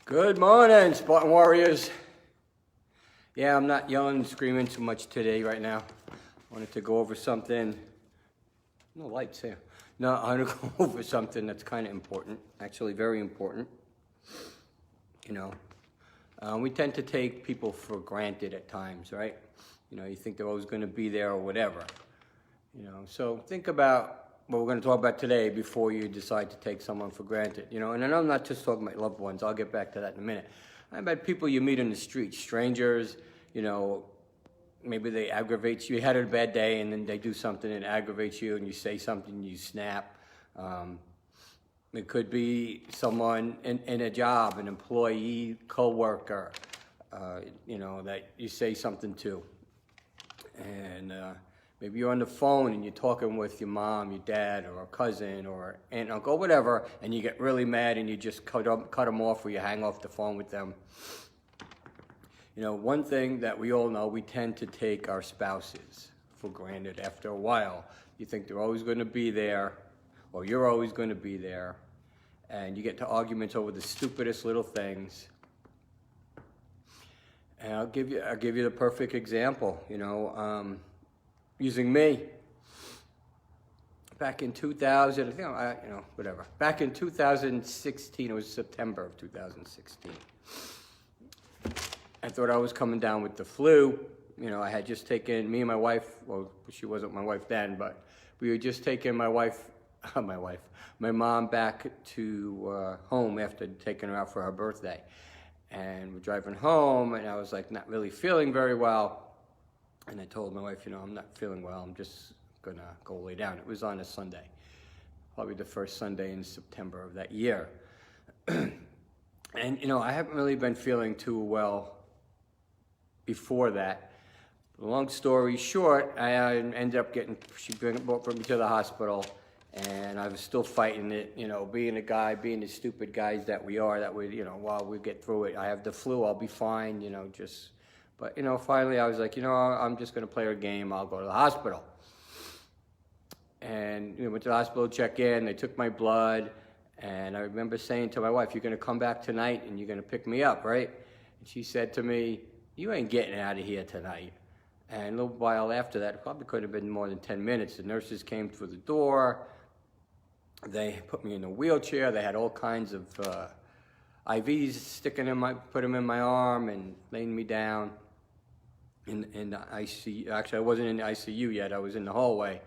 Good morning, Spartan Warriors. Yeah, I'm not yelling and screaming too much today, right now. I wanted to go over something. No lights here. No, I want to go over something that's kind of important, actually very important. You know, we tend to take people for granted at times, right? You know, you think they're always going to be there or whatever. You know, so think about what we're going to talk about today before you decide to take someone for granted. You know, and I'm not just talking about loved ones. I'll get back to that in a minute. I'm about people you meet in the street, strangers. You know, maybe they aggravate you. You had a bad day, and then they do something that aggravates you, and you say something, you snap. It could be someone in a job, an employee, coworker, you know, that you say something to. And maybe you're on the phone and you're talking with your mom, your dad, or a cousin, or aunt, uncle, whatever, and you get really mad and you just cut them off, or you hang off the phone with them. You know, one thing that we all know, we tend to take our spouses for granted after a while. You think they're always going to be there, or you're always going to be there, and you get to arguments over the stupidest little things. And I'll give you the perfect example, you know, using me. Back in 2000, you know, whatever. Back in 2016, it was September of 2016. I thought I was coming down with the flu. You know, I had just taken, me and my wife, well, she wasn't my wife then, but we had just taken my mom back to home after taking her out for her birthday. And we're driving home, and I was like not really feeling very well. And I told my wife, you know, I'm not feeling well. I'm just gonna go lay down. It was on a Sunday, probably the first Sunday in September of that year. And you know, I haven't really been feeling too well before that. Long story short, I ended up she brought me to the hospital, and I was still fighting it, you know, being the stupid guys that we are, you know, while we get through it. I have the flu, I'll be fine, you know, but, you know, finally I was like, you know, I'm just going to play a game, I'll go to the hospital. And, you know, went to the hospital, check in, they took my blood, and I remember saying to my wife, you're going to come back tonight and you're going to pick me up, right? And she said to me, you ain't getting out of here tonight. And a little while after that, it probably could have been more than 10 minutes, the nurses came through the door. They put me in a wheelchair. They had all kinds of IVs put them in my arm and laying me down in the ICU. Actually, I wasn't in the ICU yet. I was in the hallway.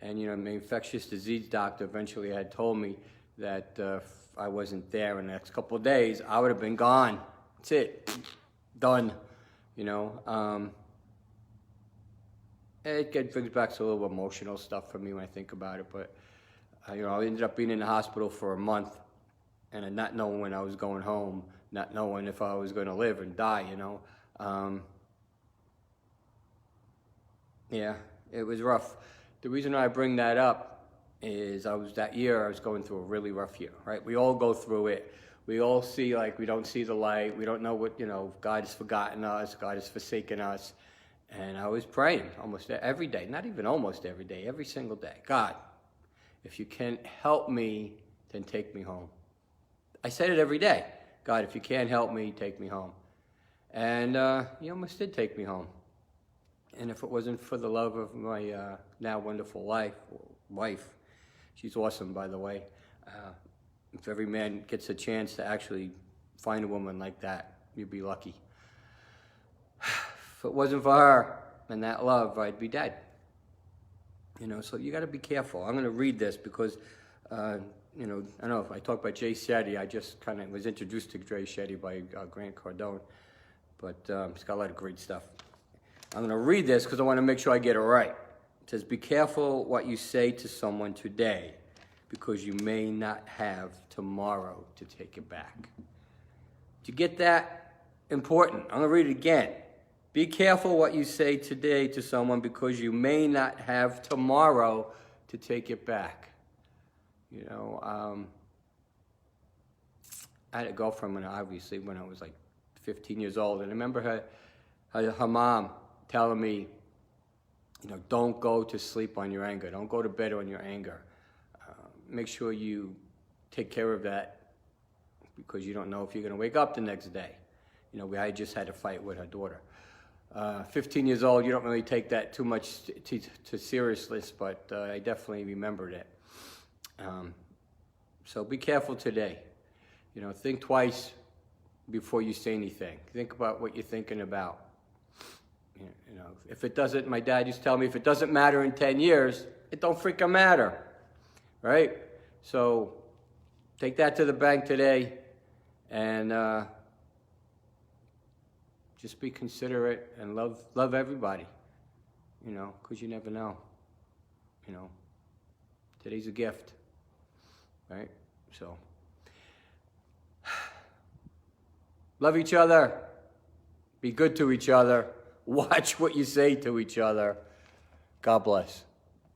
And, you know, my infectious disease doctor eventually had told me that if I wasn't there in the next couple of days, I would have been gone. That's it. Done. You know. It brings back some little emotional stuff for me when I think about it, but you know, I ended up being in the hospital for a month, and not knowing when I was going home, not knowing if I was going to live and die, you know. Yeah, it was rough. The reason I bring that up is that year I was going through a really rough year, right? We all go through it. We all see, like, we don't see the light. We don't know what, you know, God has forgotten us. God has forsaken us. And I was praying almost every day, not even almost every day, every single day. God, if you can help me, then take me home. I said it every day. God, if you can't help me, take me home. And he almost did take me home. And if it wasn't for the love of my now wonderful wife, she's awesome, by the way. If every man gets a chance to actually find a woman like that, you'd be lucky. If it wasn't for her and that love, I'd be dead. You know, so you got to be careful. I'm going to read this because, you know, I don't know if I talk about Jay Shetty. I just kind of was introduced to Jay Shetty by Grant Cardone, but he's got a lot of great stuff. I'm going to read this because I want to make sure I get it right. It says, be careful what you say to someone today because you may not have tomorrow to take it back. Did you get that? Important. I'm going to read it again. Be careful what you say today to someone because you may not have tomorrow to take it back. You know, I had a girlfriend when I was like 15 years old, and I remember her mom telling me, you know, don't go to sleep on your anger. Don't go to bed on your anger. Make sure you take care of that because you don't know if you're going to wake up the next day. You know, I just had a fight with her daughter. 15 years old, you don't really take that too much to seriousness, but I definitely remembered it. So be careful today. You know, think twice before you say anything. Think about what you're thinking about. You know, if it doesn't, my dad used to tell me, if it doesn't matter in 10 years, it don't freaking matter, right? So take that to the bank today, and just be considerate and love everybody, you know, because you never know. You know, today's a gift, right? So love each other. Be good to each other. Watch what you say to each other. God bless.